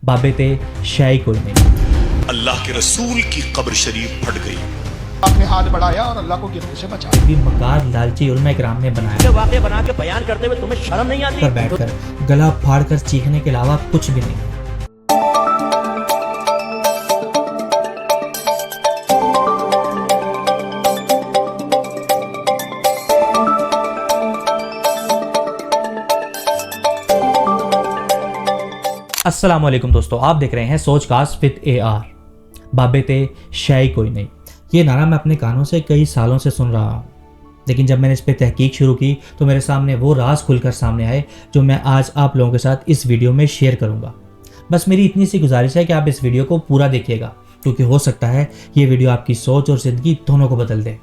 बाबे ते शाही कोई नहीं। अल्लाह के रसूल की कब्र शरीफ फट गई। आपने हाथ बढ़ाया और अल्लाह को गिरने से बचाया। भी मकार लालची उलमा इकराम ने बनाया। वाक़े बना के बयान करते हुए तुम्हें शर्म नहीं आती? पर बैठकर गला फाड़ कर चीखने के अलावा कुछ भी नहीं। अस्सलाम वालेकुम दोस्तों, आप देख रहे हैं सोच कास्ट विद AR। बाबे ते शाही कोई नहीं, ये नारा मैं अपने कानों से कई सालों से सुन रहा हूँ, लेकिन जब मैंने इस पर तहकीक शुरू की तो मेरे सामने वो राज खुलकर सामने आए जो मैं आज आप लोगों के साथ इस वीडियो में शेयर करूँगा। बस मेरी इतनी सी गुजारिश है कि आप इस वीडियो को पूरा देखिएगा, क्योंकि हो सकता है ये वीडियो आपकी सोच और ज़िंदगी दोनों को बदल दे।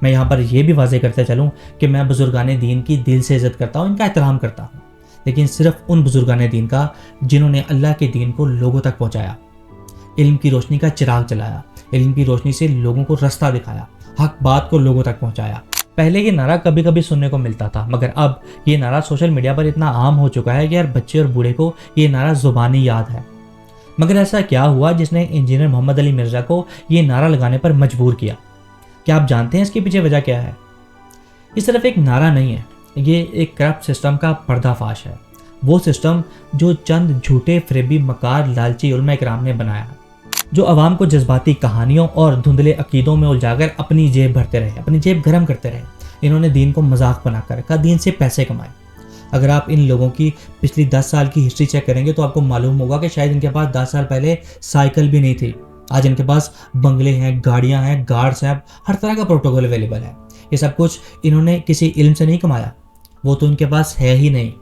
मैं यहाँ पर यह भी वाज़ेह करते चलूँ कि मैं बुजुर्गान दीन की दिल से इज़्ज़त करता हूँ, इनका एहतराम करता हूँ, लेकिन सिर्फ उन बुजुर्गान दीन का जिन्होंने अल्लाह के दीन को लोगों तक पहुँचाया, इल्म की रोशनी का चिराग जलाया, इल्म की रोशनी से लोगों को रास्ता दिखाया, हक बात को लोगों तक पहुँचाया। पहले ये नारा कभी कभी सुनने को मिलता था, मगर अब ये नारा सोशल मीडिया पर इतना आम हो चुका है कि यार बच्चे और बूढ़े को ये नारा ज़ुबानी याद है। मगर ऐसा क्या हुआ जिसने इंजीनियर मोहम्मद अली मिर्ज़ा को ये नारा लगाने पर मजबूर किया? क्या आप जानते हैं इसके पीछे वजह क्या है? ये सिर्फ एक नारा नहीं है, ये एक करप्ट सिस्टम का पर्दाफाश है। वो सिस्टम जो चंद झूठे फरेबी मकार लालची उलमा इकराम ने बनाया, जो अवाम को जज्बाती कहानियों और धुंधले अकीदों में उलझाकर अपनी जेब भरते रहे, अपनी जेब गर्म करते रहे। इन्होंने दीन को मजाक बनाकर रखा, दीन से पैसे कमाए। अगर आप इन लोगों की पिछली 10 साल की हिस्ट्री चेक करेंगे तो आपको मालूम होगा कि शायद इनके पास 10 साल पहले साइकिल भी नहीं थी। आज इनके पास बंगले हैं, गाड़ियाँ हैं, गार्ड्स हैं, हर तरह का प्रोटोकॉल अवेलेबल है। ये सब कुछ इन्होंने किसी इल्म से नहीं कमाया, वो तो इनके पास है ही नहीं।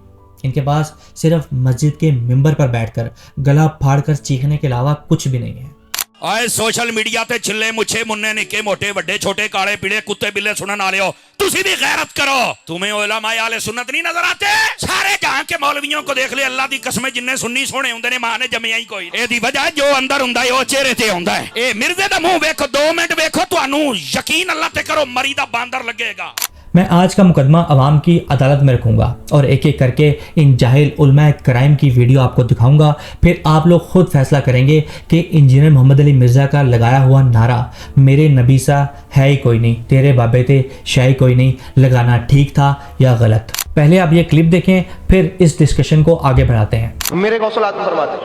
इनके पास सिर्फ मस्जिद के मिंबर पर बैठकर गला फाड़ कर चीखने के अलावा कुछ भी नहीं है। आए सोशल मीडिया ते छिल्ले मुच्छे मुन्ने निक्के मोटे वड्डे छोटे काले पीले कुत्ते बिल्ले सुनन आ रहे हो, तुसी भी गैरत करो। तुम्हें उलमाए आले सुन्नत नहीं नजर आते? सारे जहां के मौलवियों को देख ले, अल्लाह दी कसम जिन्ने सुन्नी सोने हुंदे ने, मां ने जम्मिया ही कोई। एदी वजह जो अंदर हुंदा है ओ चेहरे ते हुंदा है। ए मिर्जे दा मुंह देखो, 2 मिनट देखो, तुहानू यकीन अल्लाह ते करो मरी दा बांदर लगेगा। मैं आज का मुकदमा अवाम की अदालत में रखूंगा और एक एक करके इन जाहिल उलमा क्राइम की वीडियो आपको दिखाऊंगा। फिर आप लोग खुद फैसला करेंगे कि इंजीनियर मोहम्मद अली मिर्ज़ा का लगाया हुआ नारा मेरे नबी सा है ही कोई नहीं, तेरे बाबे ते शाही कोई नहीं लगाना ठीक था या गलत। पहले आप ये क्लिप देखें, फिर इस डिस्कशन को आगे बढ़ाते हैं। मेरे गौसल आज़म फरमाते,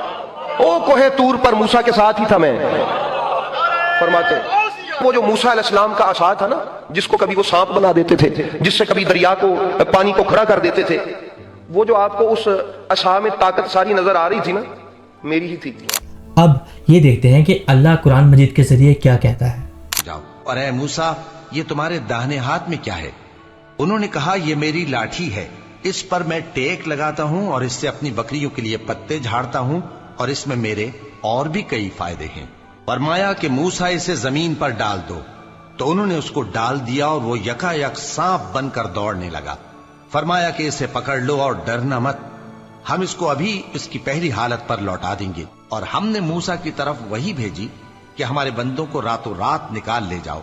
ओ कोहे तूर पर मूसा के साथ ही था मैं। फरमाते वो जो मूसा अलैहिस्सलाम का आसा था ना, जिसको कभी वो सांप बना देते थे, जिससे कभी दरिया को पानी को खड़ा कर देते थे, वो जो आपको उस आसा में ताकत सारी नजर आ रही थी ना, मेरी ही थी। अब ये देखते हैं कि अल्लाह कुरान मजीद के जरिए क्या कहता है। जाओ और ऐ मूसा, ये तुम्हारे दाहिने हाथ में क्या है? उन्होंने कहा, ये मेरी लाठी है, इस पर मैं टेक लगाता हूँ और इससे अपनी बकरियों के लिए पत्ते झाड़ता हूँ और इसमें मेरे और भी कई फायदे हैं। फरमाया कि मूसा इसे जमीन पर डाल दो, तो उन्होंने उसको डाल दिया और वो यकायक सांप बनकर दौड़ने लगा। फरमाया कि इसे पकड़ लो और डरना मत, हम इसको अभी इसकी पहली हालत पर लौटा देंगे। और हमने मूसा की तरफ वही भेजी कि हमारे बंदों को रातों रात निकाल ले जाओ,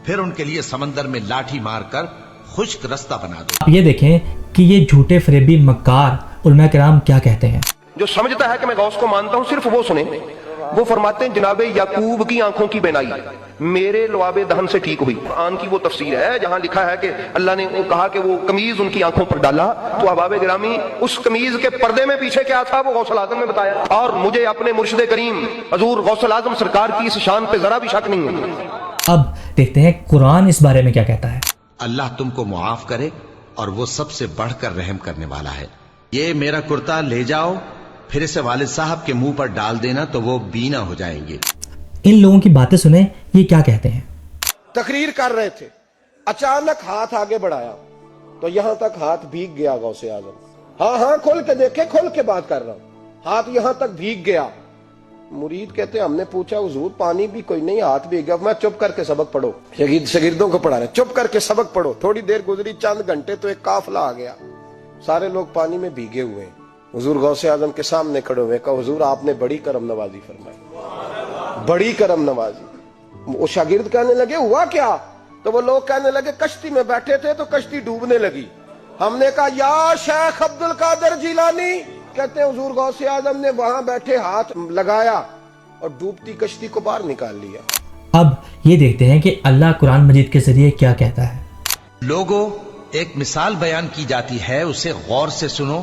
फिर उनके लिए समंदर में लाठी मारकर खुश्क रास्ता बना दो। आप ये देखें कि ये झूठे फरेबी मक्कार उलमा किराम क्या कहते हैं। जो समझता है कि मैं गौस को मानता हूं, सिर्फ वो सुने। वो फरमाते हैं, जनाबे याकूब की आंखों की बेनाई मेरे लवाबे दहन से ठीक हुई। कुरान की वो तफसीर है जहां लिखा है कि अल्लाह ने कहा कि वो कमीज उनकी आंखों पर डाला, तो अहबाब गिरामी उस कमीज के पर्दे में पीछे क्या था वो गौसल आजम ने बताया। और मुझे अपने मुर्शिद करीम हजूर गौसल आजम सरकार की इस शान पे जरा भी शक नहीं है। अब देखते हैं कुरान इस बारे में क्या कहता है। अल्लाह तुमको मुआफ करे और वो सबसे बढ़कर रहम करने वाला है। ये मेरा कुर्ता ले जाओ, फिर इसे वालिद साहब के मुंह पर डाल देना तो वो बीना हो जाएंगे। इन लोगों की बातें सुने, ये क्या कहते हैं। तकरीर कर रहे थे, अचानक हाथ आगे बढ़ाया तो यहां तक हाथ भीग गया गौसे आजम। हाँ खोल के देखे, खोल के बात कर रहा हूं, हाथ यहां तक भीग गया। मुरीद कहते हमने पूछा, हुजूर पानी भी कोई नहीं, हाथ भीग गया। मैं चुप करके सबक पढ़ो, शगिर्दों को पढ़ा रहे, चुप करके सबक पढ़ो। थोड़ी देर गुजरी, चंद घंटे तो एक काफिला आ गया, सारे लोग पानी में भीगे हुए हैं। हुजूर गौसे आजम के सामने खड़े हुए, कहा हुजूर आपने बड़ी करम नवाजी फरमाई, बड़ी करम नवाजी। वो शागिर्द कहने लगे हुआ क्या? तो वो लोग कहने लगे कश्ती में बैठे थे तो कश्ती डूबने लगी। हमने कहा या शेख अब्दुल कादिर जिलानी, कहते हैं हुजूर गौसे आजम ने वहां बैठे हाथ लगाया और डूबती कश्ती को बाहर निकाल लिया। अब ये देखते हैं कि अल्लाह कुरान मजीद के जरिए क्या कहता है। लोगों, एक मिसाल बयान की जाती है, उसे गौर से सुनो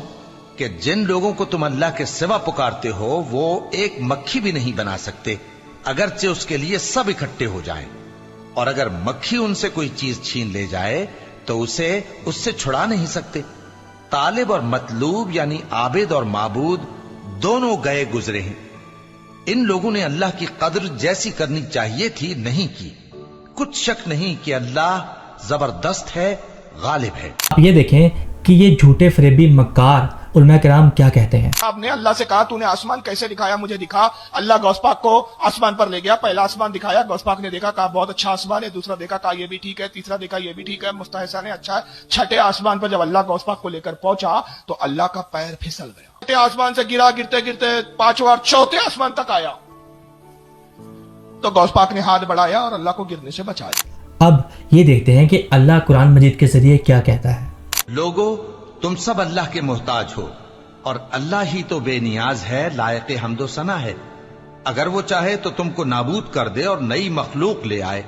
कि जिन लोगों को तुम अल्लाह के सिवा पुकारते हो वो एक मक्खी भी नहीं बना सकते, अगरचे उसके लिए सब इकट्ठे हो जाएं। और अगर मक्खी उनसे कोई चीज छीन ले जाए तो उसे उससे छुड़ा नहीं सकते। तालिब और मतलूब यानी आबिद और माबूद दोनों गए गुजरे हैं। इन लोगों ने अल्लाह की कद्र जैसी करनी चाहिए थी नहीं की। कुछ शक नहीं कि अल्लाह जबरदस्त है, गालिब है। आप ये देखें कि ये झूठे फरेबी मक्कार उलमा किराम क्या कहते हैं। आपने अल्लाह से कहा तूने आसमान कैसे दिखाया, मुझे दिखा। अल्लाह गौस पाक को आसमान पर ले गया, पहला आसमान दिखाया, गौस पाक ने देखा, कहा बहुत अच्छा आसमान है, दूसरा देखा, कहा ये भी ठीक है, तीसरा देखा ये भी ठीक है, मुस्तहसन है, अच्छा है। छठे आसमान पर जब अल्लाह गौस पाक को लेकर पहुंचा तो अल्लाह का पैर फिसल गया। छठे आसमान से गिरा, गिरते गिरते पांचवा चौथे आसमान तक आया तो गौस पाक ने हाथ बढ़ाया और अल्लाह को गिरने से बचाया। अब ये देखते हैं कि अल्लाह कुरान मजीद के जरिए क्या कहता है। लोगों, तुम सब अल्लाह के मोहताज हो और अल्लाह ही तो बेनियाज है, लायक हम्दो सना है। अगर वो चाहे तो तुमको नाबूद कर दे और नई मखलूक ले आए,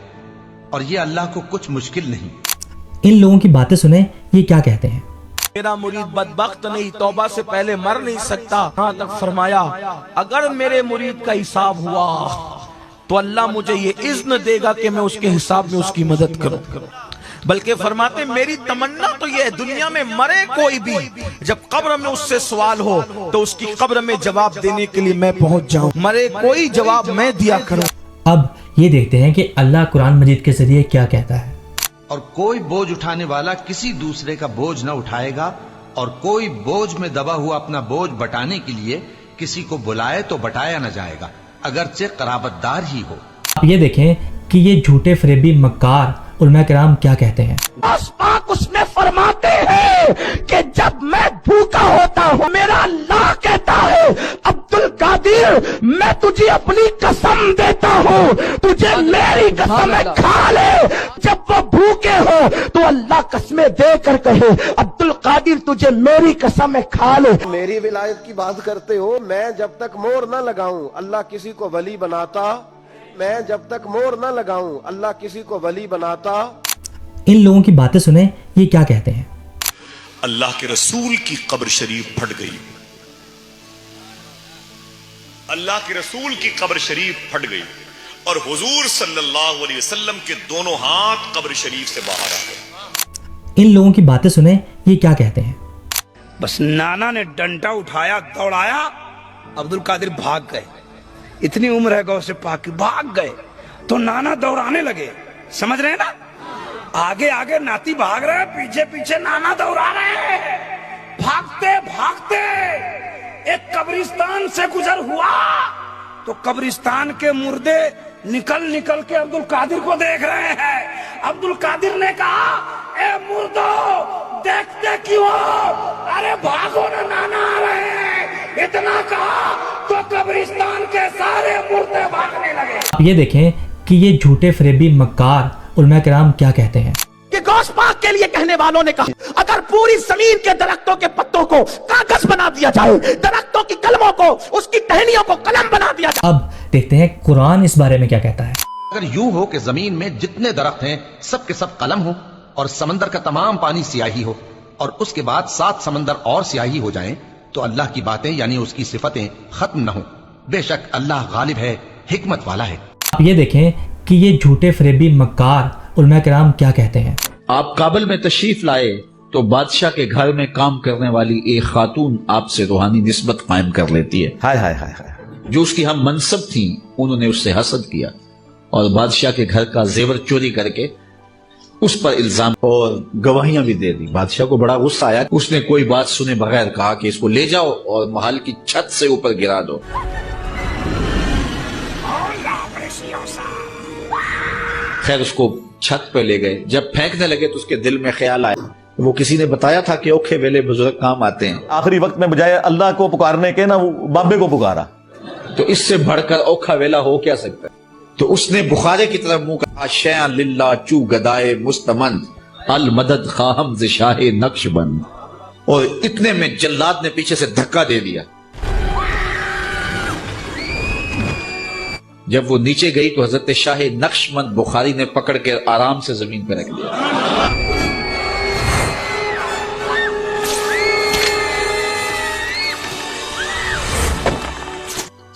और ये अल्लाह को कुछ मुश्किल नहीं। इन लोगों की बातें सुने, ये क्या कहते हैं। मेरा मुरीद बदबख्त नहीं, तौबा से पहले मर नहीं सकता। यहाँ तक फरमाया अगर मेरे मुरीद का हिसाब हुआ तो अल्लाह मुझे ये इज्न देगा कि मैं उसके हिसाब में उसकी मदद करूं। बल्कि फरमाते मेरी तमन्ना तो ये है दुनिया में मरे कोई भी, जब कब्र में उससे सवाल हो तो उसकी कब्र में जवाब देने के लिए मैं पहुंच जाऊं। मरे कोई जवाब मैं दिया करूं। अब ये देखते हैं कि अल्लाह कुरान मजीद के जरिए क्या कहता है। और कोई बोझ उठाने वाला किसी दूसरे का बोझ न उठाएगा, और कोई बोझ में दबा हुआ अपना बोझ बटाने के लिए किसी को बुलाए तो बटाया न जाएगा, अगरचे कराबतदार ही हो। आप ये देखें कि ये झूठे फरेबी मक्कार उलमा किराम क्या कहते हैं। पाक उसमें फरमाते हैं कि जब मैं भूखा होता हूँ मेरा अल्लाह कहता है अब्दुल कादिर मैं तुझे अपनी कसम देता हूँ, तुझे मेरी कसम खा ले। जब वो भूखे हो तो अल्लाह कसमें दे कर कहे अब्दुल कादिर तुझे मेरी कसम खा ले। मेरी विलायत की बात करते हो, मैं जब तक मोहर न लगाऊं अल्लाह किसी को वली बनाता, मैं जब तक मोहर न लगाऊं अल्लाह किसी को वली बनाता। इन लोगों की बातें सुने, ये क्या कहते हैं। अल्लाह के रसूल की कब्र शरीफ फट गई, अल्लाह के रसूल की कब्र शरीफ फट गई और हुजूर सल्लल्लाहु अलैहि वसल्लम के दोनों हाथ कब्र शरीफ से बाहर आ गए। इन लोगों की बातें सुने, ये क्या कहते हैं। बस नाना ने डंडा उठाया, दौड़ाया, अब्दुल कादिर भाग गए। इतनी उम्र है गौसे पाक की, भाग गए तो नाना दौड़ाने लगे। समझ रहे हैं ना, आगे आगे नाती भाग रहे हैं, पीछे पीछे नाना दौड़ा रहे हैं। भागते भागते एक कब्रिस्तान से गुजर हुआ तो कब्रिस्तान के मुर्दे निकल निकल के अब्दुल कादिर को देख रहे हैं। अब्दुल कादिर ने कहा ए मुर्दो देखते क्यों हो, अरे भागो ना नाना आ रहे हैं। इतना कहा तो कब्रिस्तान के सारे मुर्दे भागने लगे। आप ये देखें कि ये झूठे फरेबी मक्कार उलमा किराम क्या कहते हैं। कि गौस पाक के लिए कहने वालों ने कहा अगर पूरी जमीन के दरख्तों के पत्तों को कागज बना दिया जाए, दरख्तों की कलमों को, उसकी टहनियों को कलम बना दिया जाए। अब देखते हैं कुरान इस बारे में क्या कहता है। अगर यूं हो कि जमीन में जितने दरख्त हैं सब के सब कलम हो और समंदर का तमाम पानी स्याही हो और उसके बाद 7 समंदर और स्याही हो जाएं, तो अल्लाह की बातें यानी उसकी सिफतें खत्म न हो। बेशक अल्लाह गालिब है, हिकमत वाला है। आप ये देखें कि ये झूठे फरेबी मक्कार उलमा किराम क्या कहते हैं। आप काबुल में तशरीफ लाए तो बादशाह के घर में काम करने वाली एक खातून आपसे रूहानी निस्बत कायम कर लेती है। हाय हाय हाय हाय। जो उसकी हम मनसब थी उन्होंने उससे हसद किया और बादशाह के घर का जेवर चोरी करके उस पर इल्जाम और गवाहियां भी दे दी। बादशाह को बड़ा गुस्सा आया। उसने कोई बात सुने बगैर कहा कि इसको ले जाओ और महल की छत से ऊपर गिरा दो। खैर उसको छत पे ले गए। जब फेंकने लगे तो उसके दिल में ख्याल आया, वो किसी ने बताया था कि औखे वेले बुजुर्ग काम आते हैं। आखिरी वक्त में बजाय अल्लाह को पुकारने के ना वो बाबे को पुकारा, तो इससे बढ़कर औखा वेला हो क्या सकता है। तो उसने बुखारे की तरफ मुंह कहा, शया लिल्ला चू गदाए मुस्तमंद अल मदद खाहम ज़ शाहे नक्शबंद। और इतने में जल्लाद ने पीछे से धक्का दे दिया। जब वो नीचे गई तो हजरत शाह नक्शबंद बुखारी ने पकड़ के आराम से जमीन पर रख दिया।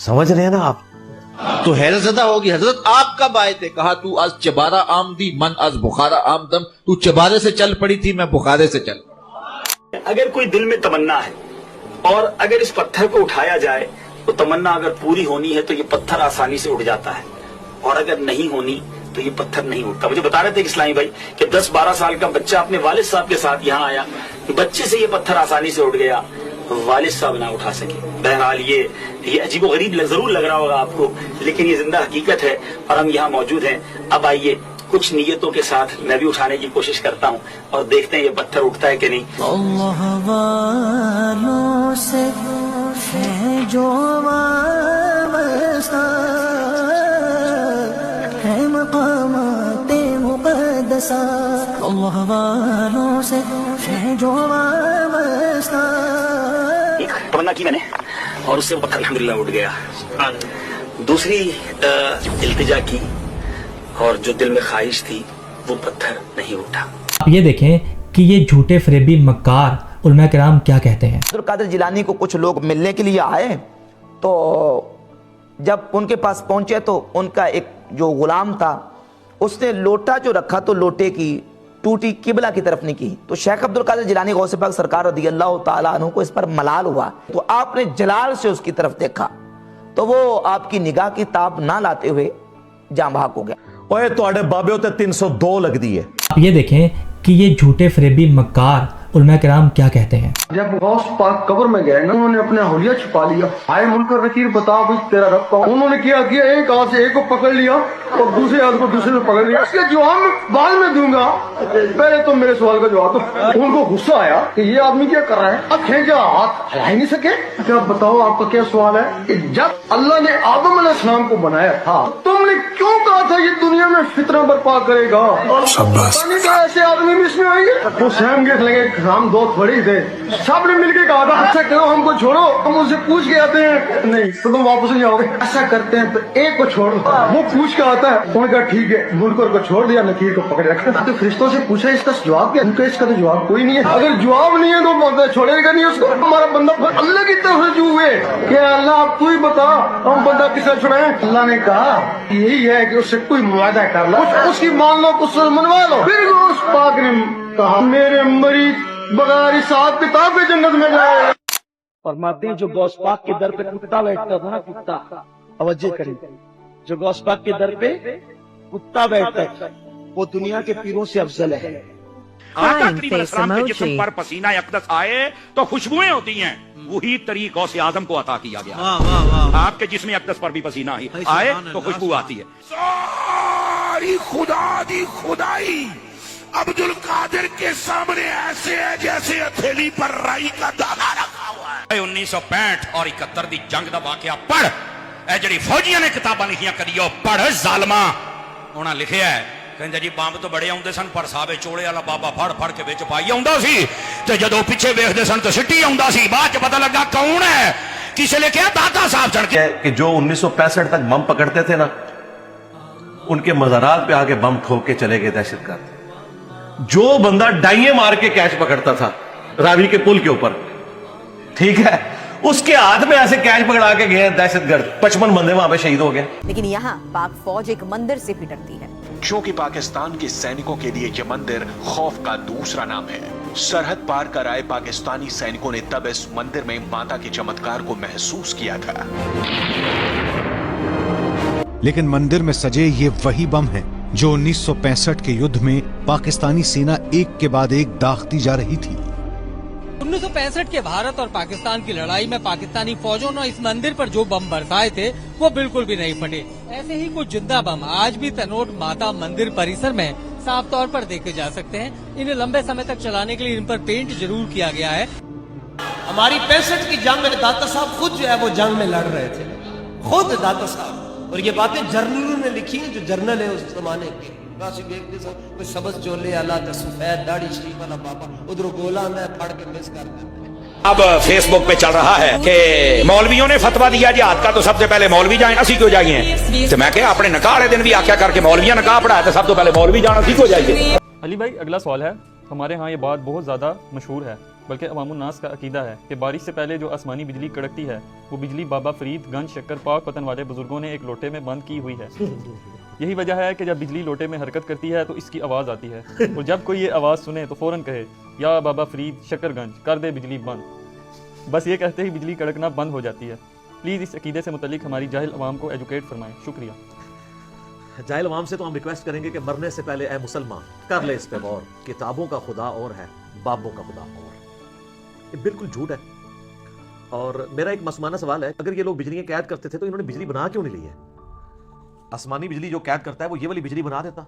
समझ रहे हैं ना आप? तो हैरतज़दा होगी, हजरत आप कब आए थे? कहा तू आज चबारा आमदी मन आज बुखारा आमदम, तू चबारे से चल पड़ी थी, मैं बुखारे से चल पड़ा। अगर कोई दिल में तमन्ना है और अगर इस पत्थर को उठाया जाए तो तमन्ना अगर पूरी होनी है तो ये पत्थर आसानी से उठ जाता है, और अगर नहीं होनी तो ये पत्थर नहीं उठता। मुझे बता रहे थे इस्लामी भाई कि 10-12 साल का बच्चा अपने वालिद साहब के साथ यहाँ आया, बच्चे से ये पत्थर आसानी से उठ गया, वालिद साहब ना उठा सके। बहरहाल ये अजीबो गरीब जरूर लग रहा होगा आपको, लेकिन ये जिंदा हकीकत है और हम यहाँ मौजूद हैं। अब आइए कुछ नियतों के साथ मैं भी उठाने की कोशिश करता हूँ और देखते हैं ये पत्थर उठता है कि नहीं। अल्लाह वालों से है जो वाबस्ता है मकामाते मुक़द्दसा, अल्लाह वालों से है जो वाबस्ता। तमन्ना की मैंने और उससे वो पत्थर अल्हम्दुलिल्लाह उठ गया। दूसरी इल्तिजा की और जो दिल में ख्वाहिश थी वो पत्थर नहीं उठा। आप ये देखें कि ये झूठे फरेबी मक्कार उलमा किराम क्या कहते हैं। अब्दुल कादिर जिलानी को कुछ लोग मिलने के लिए आए, तो जब उनके पास पहुंचे तो उनका एक जो गुलाम था उसने लोटा जो रखा तो लोटे की टूटी किबला की तरफ नहीं की। तो शेख अब्दुल कादिर जिलानी गौसे पाक सरकार रज़ियल्लाहु ताला अन्हु को इस पर मलाल हुआ, तो आपने जलाल से उसकी तरफ देखा तो वो आपकी निगाह की ताब ना लाते हुए जाँ बहक हो गया। ओए तुहाडे बाबे उते 302 लग दी है। आप ये देखें कि ये झूठे फरेबी मक्कार उलमा किराम क्या कहते हैं। जब गौस पाक कब्र में गए ना, उन्होंने अपना हुलिया छुपा लिया। आए मुनकर नकीर बता भाई तेरा रब कौन? उन्होंने क्या किया, एक हाथ से एक को पकड़ लिया और दूसरे हाथ को दूसरे से पकड़ लिया। इसके जवाब में बाद में दूंगा, पहले तो मेरे सवाल का जवाब दो। उनको गुस्सा आया कि ये आदमी क्या कर रहा है, अब खींचा हाथ हिला ही नहीं सके। क्या बताओ आपका क्या सवाल है कि जब अल्लाह ने आदम अलैहिस्सलाम को बनाया था तुमने क्यों कहा था ये दुनिया में फितना बर्पा करेगा और ऐसे आदमी भी इसमें आएंगे? वो स्वयं के लगे हम दो थोड़ी थे, सबने मिलके कहा था अच्छा करो हमको छोड़ो, हम उससे पूछ के आते हैं नहीं तो तुम वापस नहीं आओगे। ऐसा करते हैं तो एक को छोड़ दो, वो पूछ के आता है, उन्होंने कहा ठीक है, मुनकर को छोड़ दिया, नकीर को पकड़ रखा। तो फरिश्तों से पूछा इसका जवाब क्या? उनका इसका तो जवाब कोई नहीं है। अगर जवाब नहीं है तो छोड़ेगा नहीं उसको। हमारा बंदा अल्लाह की तरफ रजू हुए कि अल्लाह आप तू ही बता हम बंदा किसे छुड़ाएं। अल्लाह ने कहा यही है कि उससे कोई मुआदा कर लो, उसकी मान लो, कुछ मनवा लो। फिर उस पाक ने कहा मेरे मरीज बगैर हिसाब किताब के जन्नत में जाए। फरमाते हैं जो गौस पाक के दर पे कुत्ता बैठता था ना, कुत्ता, तवज्जो करें, जो गौस पाक के दर पे कुत्ता बैठता है वो दुनिया के पीरों से अफजल है। आका करीम अलैहिस्सलाम के जिस्म पर पसीना अक़दस आए तो खुशबुएं होती हैं, वही तरीक़ गौसे आज़म को अता किया गया। आपके जिस्म अक़दस पर भी पसीना आए तो खुशबू आती है। सारी खुदा दी खुदाई अब्दुल कादिर के सामने ऐसे है जैसे हथेली पर राई का दाना रखा हुआ है। 1965 और 71 दी जंग दा वाकया पढ़, ए जड़ी फौजियां ने किताबां लिखियां करियो पढ़, जालमा उन्हां लिखिया है कहंदे जी बंब तो बड़े आउंदे सन पर साहबे चोले वाला बाबा फड़ फड़ के विच पाई आउंदा सी ते जदों पिछे वेखदे सन तो सिट्टी आउंदा सी। बाद च पता लगा कौन है, किसे लेके दाता साहब चढ़ के कि जो 1965 तक बम पकड़ते थे ना, उनके मज़ारात पे आके बम ठोक के चले गए दहशतगर्द। जो बंदा डाइये मार के कैश पकड़ता था रावी के पुल के ऊपर, ठीक है, उसके हाथ में ऐसे कैश पकड़ा के गए दहशतगर्द, 55 बंदे वहां पे शहीद हो गए। लेकिन यहाँ पाक फौज एक मंदिर से भी डरती है, क्योंकि पाकिस्तान के सैनिकों के लिए यह मंदिर खौफ का दूसरा नाम है। सरहद पार कर आए पाकिस्तानी सैनिकों ने तब इस मंदिर में माता के चमत्कार को महसूस किया था। लेकिन मंदिर में सजे ये वही बम हैं जो 1965 के युद्ध में पाकिस्तानी सेना एक के बाद एक दागती जा रही थी। 1965 के भारत और पाकिस्तान की लड़ाई में पाकिस्तानी फौजों ने इस मंदिर पर जो बम बरसाए थे वो बिल्कुल भी नहीं फटे। ऐसे ही कुछ जिंदा बम आज भी तनोट माता मंदिर परिसर में साफ तौर पर देखे जा सकते हैं। इन्हें लंबे समय तक चलाने के लिए इन पर पेंट जरूर किया गया है। हमारी 65 की जंग में दाता साहब खुद जो है वो जंग में लड़ रहे थे, खुद दाता साहब, और ये बातें जर्नलों ने लिखी हैं जो जर्नल है उस जमाने के। راسی دیکھتے سو کوئی سبز چولے والا تے سفید داڑھی شریف والا بابا ادھر گولا میں پھڑ کے مس کر دیا. اب فیس بک پہ چل رہا ہے کہ مولویوں نے فتوا دیا جہاد کا تو سب سے پہلے مولوی جائیں, اسی کیوں جائیے؟ تو میں کہ اپنے نکاح والے دن بھی آکھیا کر کے مولویاں نکاح پڑھایا تو سب تو پہلے مولوی جانا, اسی کیوں جائیے؟ علی بھائی اگلا سوال ہے. ہمارے ہاں یہ بات بہت زیادہ مشہور ہے, بلکہ عوام الناس کا عقیدہ ہے کہ بارش سے پہلے جو آسمانی بجلی کڑکتی ہے وہ بجلی بابا فرید گنج شکر پاک وطن والے بزرگوں نے ایک لوٹے میں بند کی ہوئی ہے. یہی وجہ ہے کہ جب بجلی لوٹے میں حرکت کرتی ہے تو اس کی آواز آتی ہے, اور جب کوئی یہ آواز سنے تو فوراً کہے یا بابا فرید شکر گنج کر دے بجلی بند. بس یہ کہتے ہی بجلی کڑکنا بند ہو جاتی ہے. پلیز اس عقیدے سے متعلق ہماری جاہل عوام کو ایجوکیٹ فرمائیں. شکریہ. جاہل عوام سے تو ہم ریکویسٹ کریں گے کہ مرنے سے پہلے اے مسلمان کر لے اس پہ غور. کتابوں کا خدا اور ہے, بابوں کا خدا اور. یہ بالکل جھوٹ ہے. اور میرا ایک مسمانہ سوال ہے, اگر یہ لوگ بجلیاں قید کرتے تھے تو انہوں نے بجلی بنا کیوں نہیں لی ہے؟ آسمانی بجلی جو قید کرتا ہے وہ یہ والی بجلی بنا دیتا.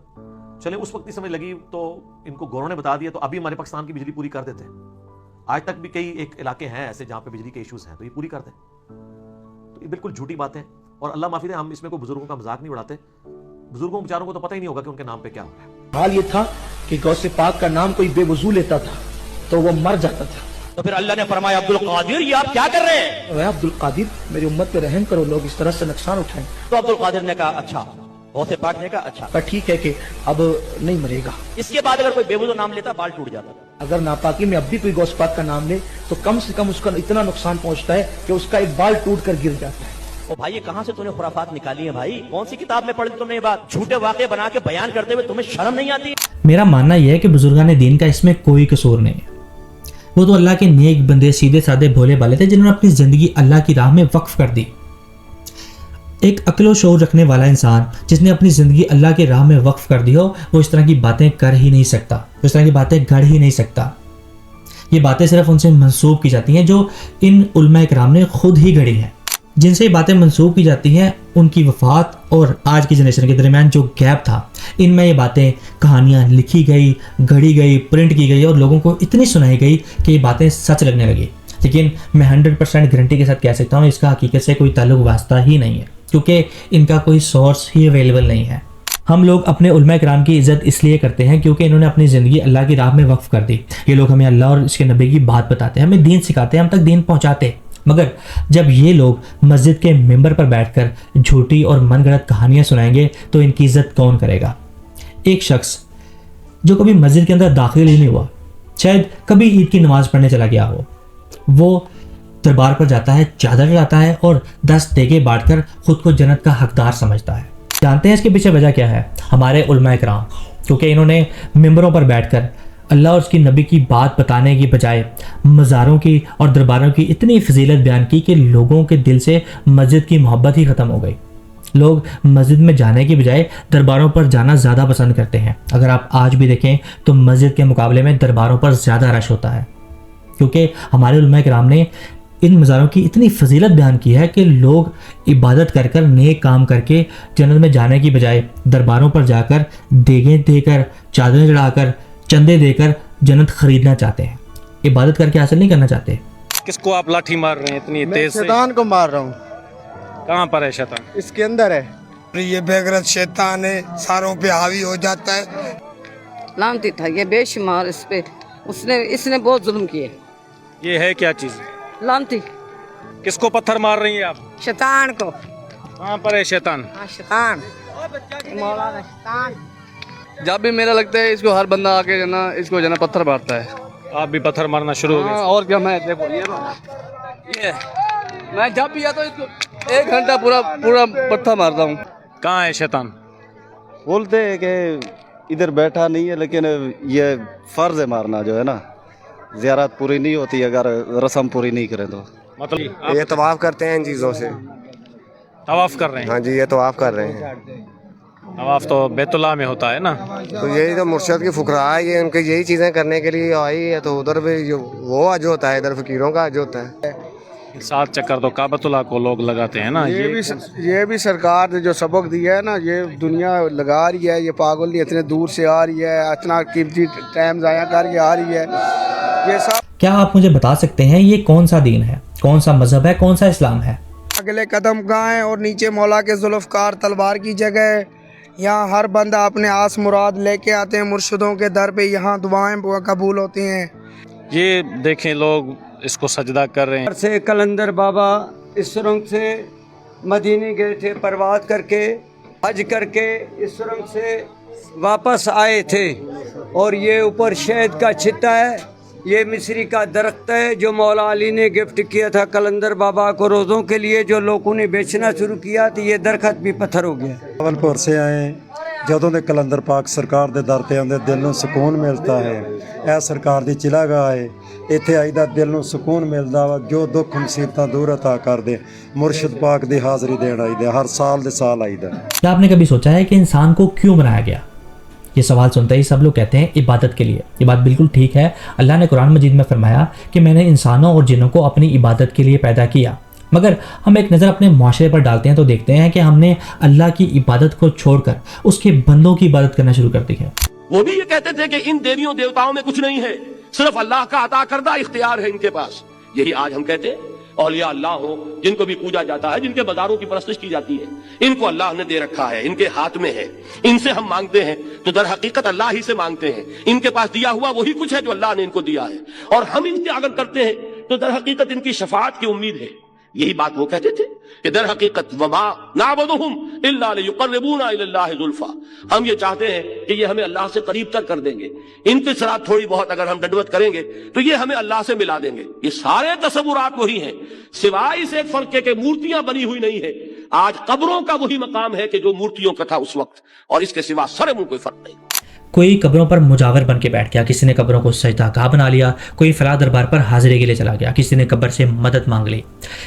چلے اس وقت ہی سمجھ لگی تو ان کو گوروں نے بتا دیا تو ابھی ہمارے پاکستان کی بجلی پوری کر دیتے. آج تک بھی کئی ایک علاقے ہیں ایسے جہاں پہ بجلی کے ایشوز ہیں تو یہ پوری کر دیں. تو یہ بالکل جھوٹی بات ہے, اور اللہ معافی دے ہم اس میں کوئی بزرگوں کا مذاق نہیں اڑاتے. بزرگوں بیچاروں کو تو پتہ ہی نہیں ہوگا کہ ان کے نام پہ کیا ہو رہا ہے. حال یہ تھا کہ غوث پاک کا نام کوئی بے وضو لیتا تھا تو وہ مر جاتا تھا. تو پھر اللہ نے فرمایا عبد القادر یہ آپ کیا کر رہے ہیں؟ اے عبد القادر میری امت پہ رحم کرو, لوگ اس طرح سے نقصان اٹھائیں. تو عبد القادر نے کہا اچھا. غوث پاک نے کہا اچھا ٹھیک ہے کہ اب نہیں مرے گا. اس کے بعد اگر کوئی بے وضو نام لیتا بال ٹوٹ جاتا. اگر ناپاکی میں اب بھی کوئی غوث پاک کا نام لے تو کم سے کم اس کا اتنا نقصان پہنچتا ہے کہ اس کا ایک بال ٹوٹ کر گر جاتا ہے. او بھائی یہ کہاں سے تم نے خرافات نکالی ہیں بھائی؟ کون سی کتاب میں پڑھی تم نے یہ بات؟ جھوٹے واقعے بنا کے بیان کرتے ہوئے تمہیں شرم نہیں آتی؟ میرا ماننا یہ ہے کہ بزرگان دین کا اس میں کوئی قصور نہیں ہے. وہ تو اللہ کے نیک بندے سیدھے سادے بھولے بالے تھے جنہوں نے اپنی زندگی اللہ کی راہ میں وقف کر دی. ایک عقل و شعور رکھنے والا انسان جس نے اپنی زندگی اللہ کے راہ میں وقف کر دی ہو وہ اس طرح کی باتیں کر ہی نہیں سکتا, اس طرح کی باتیں گڑھ ہی نہیں سکتا. یہ باتیں صرف ان سے منسوب کی جاتی ہیں جو ان علماء کرام نے خود ہی گھڑی ہیں. جن سے یہ باتیں منسوب کی جاتی ہیں ان کی وفات اور آج کی جنریشن کے درمیان جو گیپ تھا, ان میں یہ باتیں کہانیاں لکھی گئی, گھڑی گئی, پرنٹ کی گئی اور لوگوں کو اتنی سنائی گئی کہ یہ باتیں سچ لگنے لگی. لیکن میں 100% گارنٹی کے ساتھ کہہ سکتا ہوں اس کا حقیقت سے کوئی تعلق واسطہ ہی نہیں ہے, کیونکہ ان کا کوئی سورس ہی اویلیبل نہیں ہے. ہم لوگ اپنے علماء کرام کی عزت اس لیے کرتے ہیں کیونکہ انہوں نے اپنی زندگی اللہ کی راہ میں وقف کر دی. یہ لوگ ہمیں اللہ اور اس کے نبی کی بات بتاتے ہیں, ہمیں دین سکھاتے ہیں, ہم تک دین پہنچاتے. مگر جب یہ لوگ مسجد کے ممبر پر بیٹھ کر جھوٹی اور من گھڑت کہانیاں سنائیں گے تو ان کی عزت کون کرے گا؟ ایک شخص جو کبھی مسجد کے اندر داخل ہی نہیں ہوا, شاید کبھی عید کی نماز پڑھنے چلا گیا ہو, وہ دربار پر جاتا ہے, چادر چڑھاتا ہے اور 10 دیگے بانٹ کر خود کو جنت کا حقدار سمجھتا ہے. جانتے ہیں اس کے پیچھے وجہ کیا ہے؟ ہمارے علماء کرام, کیونکہ انہوں نے ممبروں پر بیٹھ کر اللہ اور اس کی نبی کی بات بتانے کی بجائے مزاروں کی اور درباروں کی اتنی فضیلت بیان کی کہ لوگوں کے دل سے مسجد کی محبت ہی ختم ہو گئی. لوگ مسجد میں جانے کی بجائے درباروں پر جانا زیادہ پسند کرتے ہیں. اگر آپ آج بھی دیکھیں تو مسجد کے مقابلے میں درباروں پر زیادہ رش ہوتا ہے, کیونکہ ہمارے علماء کرام نے ان مزاروں کی اتنی فضیلت بیان کی ہے کہ لوگ عبادت کر کر, نیک کام کر کے جنت میں جانے کی بجائے درباروں پر جا کر دیگیں دے کر, چادریں چڑھا کر, چندے دے کر جنت خریدنا چاہتے ہیں, عبادت کر کے حاصل نہیں کرنا چاہتے. کس کو آپ لاٹھی مار رہے ہیں اتنی تیز سے؟ شیطان کو مار رہا ہوں. کہاں پر ہے شیطان؟ اس کے اندر ہے. یہ بےغیرت شیطان ہے, ساروں پہ حاوی ہو جاتا ہے. لعنتی تھا یہ بے شمار, اس پہ اس نے بہت ظلم کیے. یہ ہے کیا چیز؟ لعنتی. کس کو پتھر مار رہی ہیں آپ؟ شیطان کو. کہاں پر ہے شیطان؟ شیطان مولانا شیطان. جب بھی میرا لگتا ہے اس کو ہر بندہ آ کے نا اس کو جنا پتھر مارتا ہے. آپ بھی پتھر مارنا شروع ہو گئے؟ اور کیا, میں دیکھو یہ میں جب بھی آتا ہوں اس کو 1 گھنٹہ پورا پتھر مارتا ہوں. کہاں ہے شیطان؟ بولتے ہیں کہ ادھر بیٹھا نہیں ہے, لیکن یہ فرض ہے مارنا جو ہے نا, زیارت پوری نہیں ہوتی اگر رسم پوری نہیں کریں تو. مطلب یہ طواف کرتے ہیں ان چیزوں سے. طواف کر رہے ہیں؟ ہاں جی, یہ طواف کر رہے ہیں. طواف تو بیت اللہ میں ہوتا ہے نا. تو یہی تو مرشد کی فقراء ہے, یہ ان کی یہی چیزیں کرنے کے لیے آئی ہے. تو ادھر بھی وہ حج ہوتا ہے, ادھر فقیروں کا حج ہوتا ہے. 7 چکر تو کعبۃ اللہ کو لوگ لگاتے ہیں نا. یہ بھی سرکار نے جو سبق دیا ہے نا, یہ دنیا لگا رہی ہے. یہ پاگل نہیں, اتنے دور سے آ رہی ہے, اتنا قیمتی ٹائم ضائع کر کے آ رہی ہے. یہ سب کیا آپ مجھے بتا سکتے ہیں یہ کون سا دین ہے, کون سا مذہب ہے, کون سا اسلام ہے؟ اگلے قدم کہاں ہیں اور نیچے مولا کے ذوالفقار تلوار کی جگہ ہے. यहाँ हर बंदा अपने आस मुराद लेके आते हैं मुर्शिदों के दर पे, यहाँ दुआएं कबूल होती हैं। ये देखें लोग इसको सजदा कर रहे हैं। से कलंदर बाबा इस सुरंग से मदीने गए थे, परवाज करके हज करके इस सुरंग से वापस आए थे। और ये ऊपर शहद का छिट्टा है, ये मिस्री का दरख्त है जो मौला अली ने गिफ्ट किया था कलंदर बाबा को रोज़ों के लिए, जो लोगों ने बेचना शुरू किया तो ये दरख्त भी पत्थर हो गया। ਰਾਵਲਪੁਰ ਸੇ ਆਏ ਜਦੋਂ ਦੇ ਕਲੰਦਰ ਪਾਕ ਸਰਕਾਰ ਦੇ ਦਰ ਤੇ ਆਉਂਦੇ ਦਿਲ ਨੂੰ ਸਕੂਨ ਮਿਲਦਾ ਹੈ। ਇਹ ਸਰਕਾਰ ਦੀ ਚਿਲਾਗਾਹ ਹੈ, ਇੱਥੇ ਆਈਦਾ ਦਿਲ ਨੂੰ ਸਕੂਨ ਮਿਲਦਾ ਵਾ। ਜੋ ਦੁੱਖ ਮੁਸੀਬਤਾਂ ਦੂਰ ਅਤਾ ਕਰਦੇ ਮੁਰਸ਼ਿਦ ਪਾਕ ਦੀ ਹਾਜ਼ਰੀ ਦੇਣ ਆਈਦਾ, ਹਰ ਸਾਲ ਦੇ ਸਾਲ ਆਈਦਾ। क्या आपने कभी सोचा है कि इंसान को क्यों बनाया गया? ये सवाल सुनते ही सब लोग कहते हैं इबादत के लिए। ये बात बिल्कुल ठीक है। अल्लाह ने कुरान मजीद में फरमाया कि मैंने इंसानों और जिन्नों को अपनी इबादत के लिए पैदा किया। मगर हम एक नज़र अपने माशरे पर डालते हैं तो देखते हैं कि हमने अल्लाह की इबादत को छोड़कर उसके बंदों की इबादत करना शुरू कर दी है। वो भी ये कहते थे कि इन देवियों देवताओं में कुछ नहीं है, सिर्फ अल्लाह का अता करदा इख्तियार है इनके पास। यही आज हम कहते हैं औलिया अल्लाह हो, जिनको भी पूजा जाता है, जिनके बाजारों की परस्तिश की जाती है, इनको अल्लाह ने दे रखा है, इनके हाथ में है, इनसे हम मांगते हैं तो दर हकीकत अल्लाह ही से मांगते हैं। इनके पास दिया हुआ वही कुछ है जो अल्लाह ने इनको दिया है, और हम इनसे अगर करते हैं तो दर हकीकत इनकी शफाअत की उम्मीद है। यही बात वो कहते थे कि दर हकीकत वमा नाबुदुहुम इल्ला लियुक़र्रिबूना इलल्लाहि ज़ुल्फ़ा, हम ये चाहते हैं कि ये हमें अल्लाह से करीब तक कर देंगे, इनके साथ थोड़ी बहुत अगर हम दंडवत करेंगे तो ये हमें अल्लाह से मिला देंगे। ये सारे तसव्वुरात वही हैं, सिवाय इस एक फर्क के मूर्तियां बनी हुई नहीं है। आज कब्रों का वही मकाम है कि जो मूर्तियों का था उस वक्त, और इसके सिवा सरे मुंह कोई फर्क नहीं। कोई कब्रों पर मुजावर बन के बैठ गया, किसी ने कब्रों को सजदागाह बना लिया, कोई फला दरबार पर हाजिरी के लिए चला गया, किसी ने कब्र से मदद मांग ली।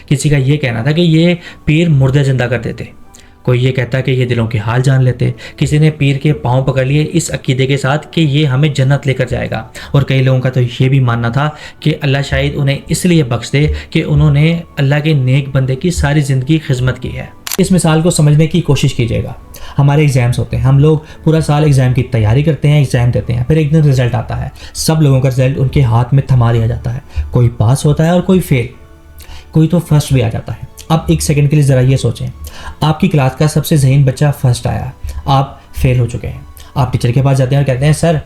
किसी का ये कहना था कि ये पीर मुर्दे जिंदा कर देते, कोई ये कहता कि ये दिलों के हाल जान लेते, किसी ने पीर के पांव पकड़ लिए इस अकीदे के साथ कि ये हमें जन्नत लेकर जाएगा। और कई लोगों का तो ये भी मानना था कि अल्लाह शायद उन्हें इसलिए बख्श दे कि उन्होंने अल्लाह के नेक बंदे की सारी ज़िंदगी खिदमत की है। इस मिसाल को समझने की कोशिश कीजिएगा। हमारे एग्ज़ाम्स होते हैं, हम लोग पूरा साल एग्ज़ाम की तैयारी करते हैं, एग्ज़ाम देते हैं, फिर एक दिन रिज़ल्ट आता है, सब लोगों का रिज़ल्ट उनके हाथ में थमा दिया जाता है। कोई पास होता है और कोई फेल, कोई तो फर्स्ट भी आ जाता है। अब एक सेकंड के लिए ज़रा ये सोचें, आपकी क्लास का सबसे ज़हीन बच्चा फर्स्ट आया, आप फेल हो चुके हैं। आप टीचर के पास जाते हैं और कहते हैं सर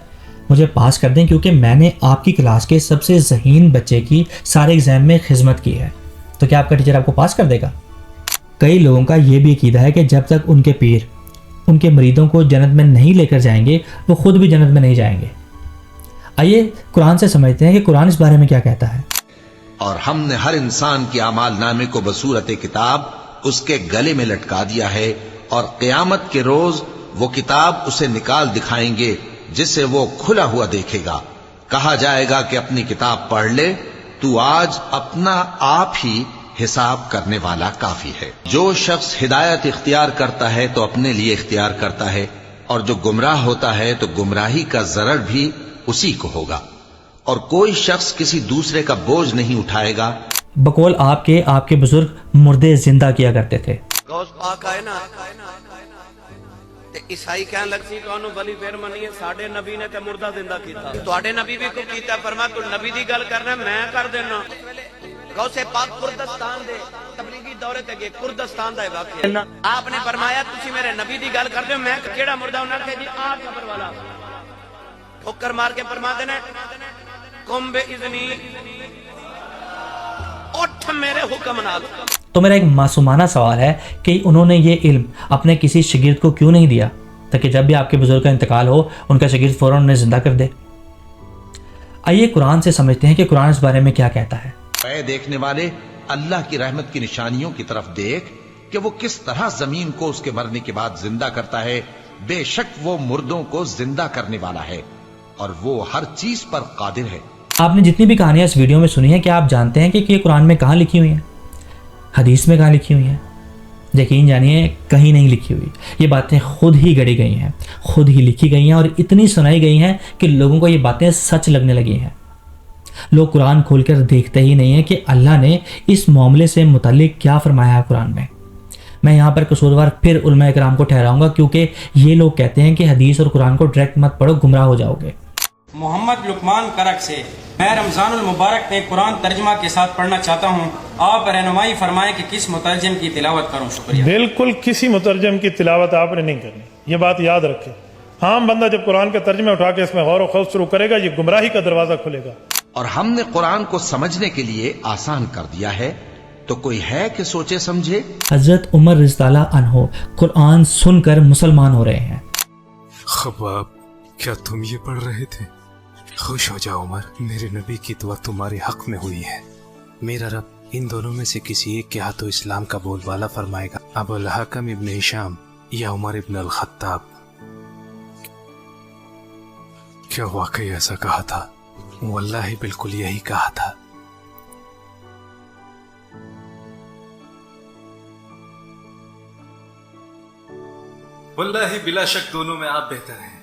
मुझे पास कर दें क्योंकि मैंने आपकी क्लास के सबसे ज़हीन बच्चे की सारे एग्ज़ाम में खिदमत की है। तो क्या आपका टीचर आपको पास कर देगा? कई लोगों का ये भी अकीदा है कि जब तक उनके पीर उनके मरीदों को जन्नत में नहीं लेकर जाएंगे वो खुद भी जन्नत में नहीं जाएंगे। आइए कुरान से समझते हैं कि कुरान इस बारे में क्या कहता है। और हमने हर इंसान के अमाल नामे को बसूरत किताब उसके गले में लटका दिया है, और क़यामत के रोज वो किताब उसे निकाल दिखाएंगे जिसे वो खुला हुआ देखेगा। कहा जाएगा कि अपनी किताब पढ़ ले, तू आज अपना आप ही हिसाब करने वाला काफी है। जो शख्स हिदायत इख्तियार करता है तो अपने लिए इख्तियार करता है, और जो गुमराह होता है तो गुमराही का ज़रर भी उसी को होगा, और कोई शख्स किसी दूसरे का बोझ नहीं उठाएगा। बकौल आपके बुजुर्ग मुर्दे जिंदा किया करते थे। गौस पाक आए ना ते ईसाई कहन लगसी ਤੁਹਾਨੂੰ ਬਲੀ ਫੇਰ ਮੰਨੀਏ, ਸਾਡੇ ਨਬੀ ਨੇ ਤੇ ਮੁਰਦਾ ਜ਼ਿੰਦਾ ਕੀਤਾ, ਤੁਹਾਡੇ ਨਬੀ ਵੀ ਕੋਈ ਕੀਤਾ। ਫਰਮਾ ਤੂੰ ਨਬੀ ਦੀ ਗੱਲ ਕਰਨਾ, ਮੈਂ ਕਰ ਦੇਣਾ। गौसे पाक कुर्दिस्तान दे तबलीगी दौरे ते गए, कुर्दिस्तान दा वाकया आपने फरमाया तुसी मेरे नबी दी गल करदे हो, मैं केड़ा मुर्दा उन्हां के जी आ कब्र वाला ठोकर मार के फरमाते ने कुम बे इज़नी, उठ मेरे हुक्म नाल। तो मेरा एक मासूमाना सवाल है कि उन्होंने ये इल्म अपने किसी शागिर्द को क्यों नहीं दिया ताकि जब भी आपके बुजुर्ग का इंतकाल हो उनका शागिर्द फौरन उन्हें जिंदा कर दे। आइए कुरान से समझते हैं कि कुरान इस बारे में क्या कहता है। ऐ देखने वाले, अल्लाह की रहमत की निशानियों की तरफ देख कि वो किस तरह जमीन को उसके मरने के बाद जिंदा करता है। बेशक वो मुर्दों को जिंदा करने वाला है और वो हर चीज पर कादिर है। आपने जितनी भी कहानियां इस वीडियो में सुनी है, क्या आप जानते हैं कि ये कुरान में कहाँ लिखी हुई हैं? हदीस में कहाँ लिखी हुई हैं? यकीन जानिए कहीं नहीं लिखी हुई। ये बातें खुद ही गढ़ी गई हैं, खुद ही लिखी गई हैं और इतनी सुनाई गई हैं कि लोगों को ये बातें सच लगने लगी हैं। लोग कुरान खोलकर देखते ही नहीं है कि अल्लाह ने इस मामले से मुतालिक क्या फरमाया है कुरान में। मैं यहाँ पर कसूरवार फिर उलमा इकराम को ठहराऊंगा क्योंकि ये लोग कहते हैं कि हदीस और कुरान को डायरेक्ट मत पढ़ो, गुमराह हो जाओगे। मोहम्मद लुकमान करक से मैं रमज़ानुल मुबारक में कुरान तर्जमा के साथ पढ़ना चाहता हूँ। आप रहनुमाई फरमाएं कि किस मुतरजम की तिलावत करूँ। शुक्रिया। बिल्कुल किसी मुतरजम की तिलावत आपने नहीं करनी, ये बात याद रखें। आम बंदा जब कुरान के तर्जमे उठा के इसमें गौर व खौफ शुरू करेगा, ये गुमराही का दरवाजा खुलेगा। और हमने कुरान को समझने के लिए आसान कर दिया है, तो कोई है कि सोचे समझे। हजरत उमर रज़ियल्लाहु अन्हु कुरान सुनकर मुसलमान हो रहे हैं। खबाब, क्या तुम ये पढ़ रहे थे? खुश हो जाओ उमर, मेरे नबी की दुआ तुम्हारे हक में हुई है। मेरा रब इन दोनों में से किसी एक के हाथों इस्लाम का बोलबाला फरमाएगा, अबुल हकम इब्न हिशाम या उमर इब्न अल खत्ताब। क्या वाकई ऐसा कहा था? वल्लाही बिल्कुल यही कहा था। वल्लाही बिला शक दोनों में आप बेहतर हैं।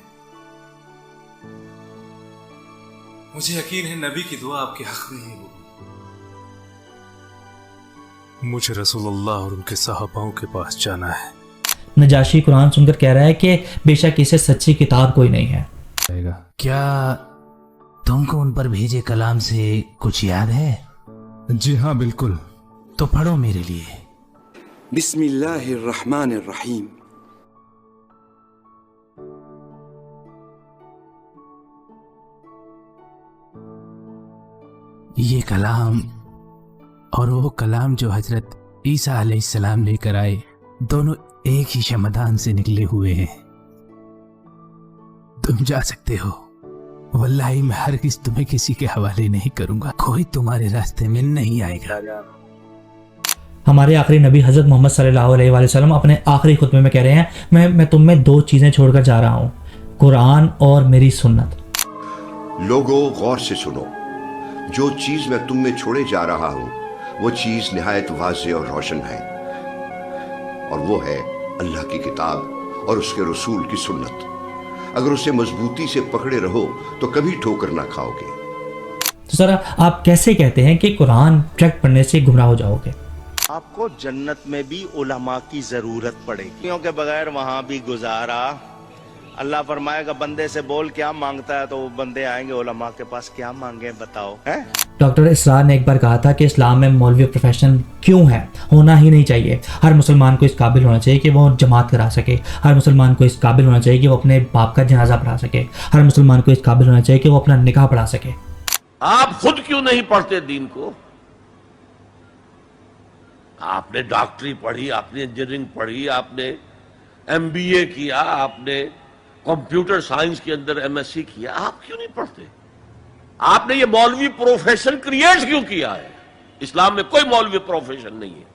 मुझे यकीन है नबी की दुआ आपके हक में ही होगी। मुझे रसूलुल्लाह और उनके सहाबाओं के पास जाना है। नजाशी कुरान सुनकर कह रहा है कि बेशक इसे सच्ची किताब कोई नहीं है। क्या तुमको उन पर भेजे कलाम से कुछ याद है? जी हाँ बिल्कुल। तो पढ़ो मेरे लिए। बिस्मिल्लाहिर्रहमानिर्रहीम। ये कलाम और वो कलाम जो हजरत ईसा अलैहिस्सलाम लेकर आए, दोनों एक ही शमदान से निकले हुए हैं। तुम जा सकते हो। वल्लाही मैं हरगिज़ तुम्हें किसी के हवाले नहीं करूंगा। कोई तुम्हारे रास्ते में नहीं आएगा। हमारे आखिरी नबी हजरत मोहम्मद सल्लल्लाहु अलैहि वसल्लम अपने आखिरी खुतबे में कह रहे हैं, मैं तुम में दो चीजें छोड़कर जा रहा हूँ, कुरान और मेरी सुन्नत। लोगों गौर से सुनो, जो चीज मैं तुम में छोड़े जा रहा हूँ वो चीज निहायत वाज़ेह और रोशन है, और वो है अल्लाह की किताब और उसके रसूल की सुन्नत। अगर उसे मजबूती से पकड़े रहो तो कभी ठोकर ना खाओगे। तो सर आप कैसे कहते हैं कि कुरान डायरेक्ट पढ़ने से गुमराह हो जाओगे? आपको जन्नत में भी उलमा की जरूरत पड़ेगी, क्योंकि बगैर वहां भी गुजारा। अल्लाह फरमाएगा बंदे से बोल क्या मांगता है, तो वो बंदे आएंगे उलमा के पास, क्या मांगे बताओ। है डॉक्टर इसरार ने एक बार कहा था कि इस्लाम में मौलवी प्रोफेशन क्यों है, होना ही नहीं चाहिए। हर मुसलमान को इस काबिल होना चाहिए कि वो जमात करा सके। हर मुसलमान को इस काबिल होना चाहिए कि वो अपने बाप का जनाजा पढ़ा सके। हर मुसलमान को इस काबिल होना चाहिए कि वो अपना निकाह पढ़ा सके। आप खुद क्यों नहीं पढ़ते दीन को? आपने डॉक्टरी पढ़ी, आपने इंजीनियरिंग पढ़ी, आपने MBA किया, आपने कंप्यूटर साइंस के अंदर MSc किया, आप क्यों नहीं पढ़ते? आपने ये मौलवी प्रोफेशन क्रिएट क्यों किया है? इस्लाम में कोई मौलवी प्रोफेशन नहीं है।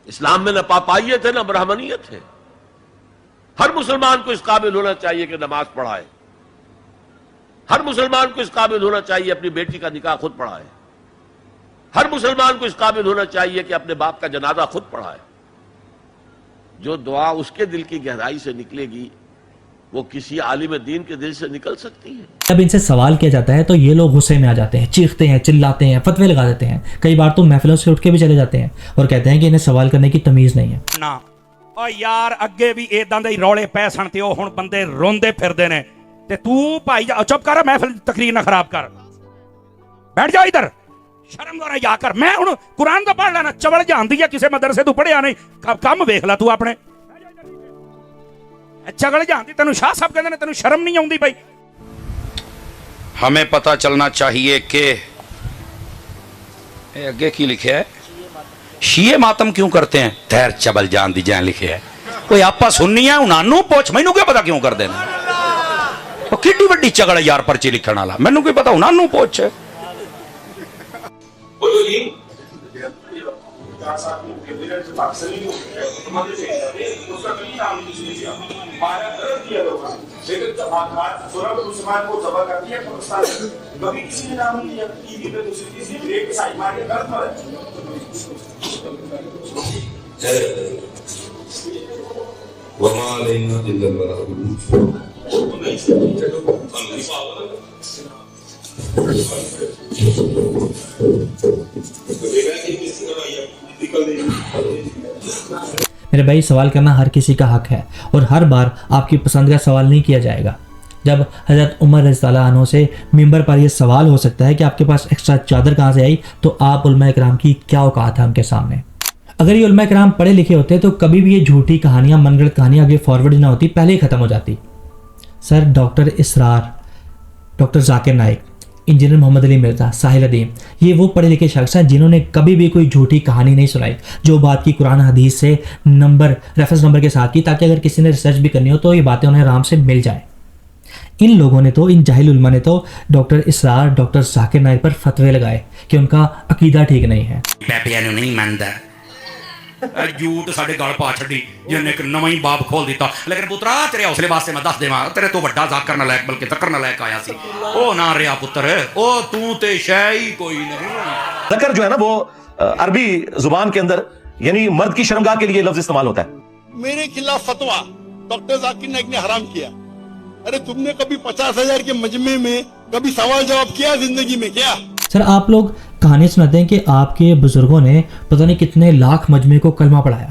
इस्लाम में न पापाइयत है न ब्राह्मणियत है। हर मुसलमान को इस काबिल होना चाहिए कि नमाज पढ़ाए। हर मुसलमान को इस काबिल होना चाहिए अपनी बेटी का निकाह खुद पढ़ाए। हर मुसलमान को इस काबिल होना चाहिए कि अपने बाप का जनाजा खुद पढ़ाए। जो दुआ उसके दिल की गहराई से निकलेगी वो किसी आलिम दीन के दिल से निकल सकती है। जब इनसे सवाल किया जाता है तो ये लोग गुस्से में आ जाते हैं, चीखते हैं, चिल्लाते हैं, फतवे लगा देते हैं। कई बार तो महफिलों से उठ के भी चले जाते हैं और कहते हैं कि इन्हें सवाल करने की तमीज नहीं है ना। ओ यार अगे भी इदां दे रौले पै सन ते ओ हुण बंदे रोंदे फिरदे ने ते तू भाई चुप कर, महफिल तकरीर ना खराब कर, बैठ जा इधर, शर्म करा जा कर। मैं हुण कुरान तो पढ़ लेना, चवल जानदी है किसी मदरसे तू पढ़िया नहीं, कम वेख ला तू अपने। चगल जानती तेनू शाह साहब कहते ने, तेनू शर्म नहीं आउंदी भाई? हमें पता चलना चाहिए कि आगे की लिखे है, शीए मातम क्यों करते हैं? तैर चबल जान दी जान लिखे है। कोई आपा सुननी है उन्होंने पूछ, मैनू क्या पता क्यों कर देना। किड्डी वड्डी चगल यार पर्ची लिखण वाला, मैनू कोई पता उन्होंने पूछ। मेरे भाई, सवाल करना हर किसी का हक है और हर बार आपकी पसंद का सवाल नहीं किया जाएगा। جب حضرت عمر رضی اللہ عنہ سے منبر پر یہ سوال ہو سکتا ہے کہ آپ کے پاس ایکسٹرا چادر کہاں سے آئی، تو آپ علماء کرام کی کیا اوقات ہے ان کے سامنے؟ اگر یہ علماء کرام پڑھے لکھے ہوتے تو کبھی بھی یہ جھوٹی کہانیاں، من گھڑت کہانیاں آگے فارورڈ نہ ہوتی، پہلے ہی ختم ہو جاتی۔ سر ڈاکٹر اسرار، ڈاکٹر ذاکر نائک، انجینئر محمد علی مرزا، ساحل ادیم، یہ وہ پڑھے لکھے شخص ہیں جنہوں نے کبھی بھی کوئی جھوٹی کہانی نہیں سنائی، جو بات کی قرآن حدیث سے ریفرنس نمبر کے ساتھ کی، تاکہ اگر کسی نے ریسرچ بھی کرنی ہو تو یہ باتیں انہیں آرام سے مل جائیں۔ ان لوگوں نے تو، ان جاہل علماء نے تو ڈاکٹر اسرار، ڈاکٹر ذاکر نائک پر فتوے لگائے کہ ان کا عقیدہ ٹھیک نہیں ہے۔ پیپیا نو نہیں مانتا، جھوٹ ساڈے گل پا چھڈی جن ایک نواں ہی باب کھول دیتا۔ لیکن پترا تیرے حوصلے واسطے میں دس دیواں، تیرے تو وڈا ذاکر نہ لائق بلکہ ذکر نہ لائق آیا سی، او نہ رہیا پتر، او تو تے شے ہی کوئی نہیں۔ ذکر جو ہے نا وہ عربی زبان کے اندر یعنی مرد کی شرمگاہ کے لیے لفظ استعمال ہوتا ہے۔ میرے خلاف فتوا ڈاکٹر ذاکر نائک نے حرام کیا۔ ارے تم نے کبھی 50,000 کے مجمع میں کبھی سوال جواب کیا زندگی میں؟ کیا سر آپ لوگ کہانی سناتے ہیں کہ آپ کے بزرگوں نے پتہ نہیں کتنے لاکھ مجمع کو کلمہ پڑھایا،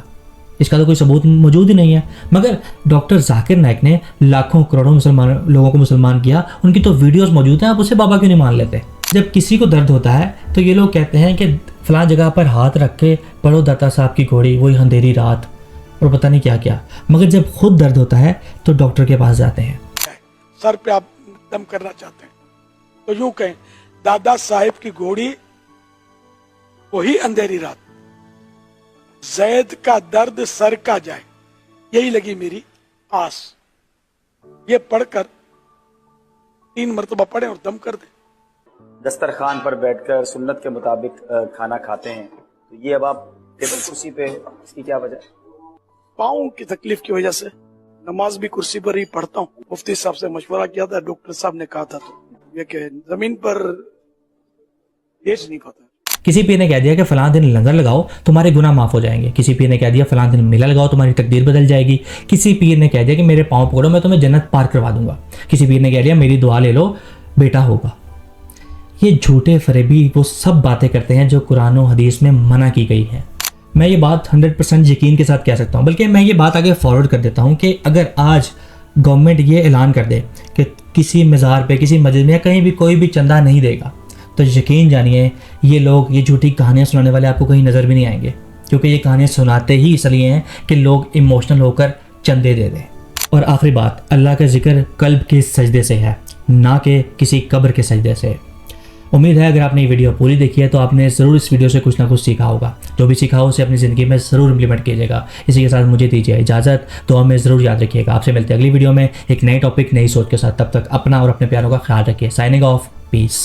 اس کا تو کوئی ثبوت موجود ہی نہیں ہے، مگر ڈاکٹر ذاکر نائک نے لاکھوں کروڑوں لوگوں کو مسلمان کیا، ان کی تو ویڈیوز موجود ہیں، آپ اسے بابا کیوں نہیں مان لیتے؟ جب کسی کو درد ہوتا ہے تو یہ لوگ کہتے ہیں کہ فلاں جگہ پر ہاتھ رکھ کے پڑھو داتا صاحب کی گھوڑی، وہی اندھیری رات، اور پتہ نہیں کیا کیا، مگر جب خود درد ہوتا ہے تو ڈاکٹر کے پاس جاتے ہیں۔ سر پہ آپ دم کرنا چاہتے ہیں تو یوں کہیں دادا صاحب کی گھوڑی وہی اندھیری رات، زید کا درد سر کا جائے، یہی لگی میری آس۔ یہ پڑھ کر 3 مرتبہ پڑھیں اور دم کر دیں۔ دسترخوان پر بیٹھ کر سنت کے مطابق کھانا کھاتے ہیں، تو یہ اب آپ ٹیبل کرسی پہ، اس کی کیا وجہ؟ پاؤں کی تکلیف کی وجہ سے نماز بھی کرسی پر ہی پڑھتا ہوں۔ مفتی صاحب سے مشورہ کیا تھا، ڈاکٹر صاحب نے کہا تھا تو یہ کہ زمین پر لیٹ نہیں پاتا۔ کسی پیر نے کہہ دیا کہ فلاں دن لنگر لگاؤ تمہارے گناہ معاف ہو جائیں گے، کسی پیر نے کہہ دیا فلاں دن میلہ لگاؤ تمہاری تقدیر بدل جائے گی، کسی پیر نے کہہ دیا کہ میرے پاؤں پکڑو میں تمہیں جنت پار کروا دوں گا، کسی پیر نے کہہ دیا میری دعا لے لو بیٹا ہوگا۔ یہ جھوٹے فریبی وہ سب باتیں کرتے ہیں جو قرآن و حدیث میں منع کی گئی ہیں۔ میں یہ بات 100% یقین کے ساتھ کہہ سکتا ہوں، بلکہ میں یہ بات آگے فارورڈ کر دیتا ہوں کہ اگر آج گورنمنٹ یہ اعلان کر دے کہ کسی مزار پہ، کسی مسجد میں، کہیں بھی کوئی بھی چندہ نہیں دے گا، تو یقین جانیے یہ لوگ، یہ جھوٹی کہانیاں سنانے والے آپ کو کہیں نظر بھی نہیں آئیں گے، کیونکہ یہ کہانیاں سناتے ہی اس لیے ہیں کہ لوگ ایموشنل ہو کر چندے دے دیں۔ اور آخری بات، اللہ کا ذکر قلب کے سجدے سے ہے، نہ کہ کسی قبر کے سجدے سے۔ امید ہے اگر آپ نے یہ ویڈیو پوری دیکھی ہے تو آپ نے ضرور اس ویڈیو سے کچھ نہ کچھ سیکھا ہوگا، جو بھی سیکھا ہو اسے اپنی زندگی میں ضرور امپلیمنٹ کیجیے گا۔ اسی کے ساتھ مجھے دیجیے اجازت، دعا میں ضرور یاد رکھیے گا۔ آپ سے ملتے ہیں اگلی ویڈیو میں ایک نئے ٹاپک، نئی سوچ کے ساتھ، تب تک اپنا اور اپنے پیاروں کا خیال رکھیے۔ سائننگ آف، پیس۔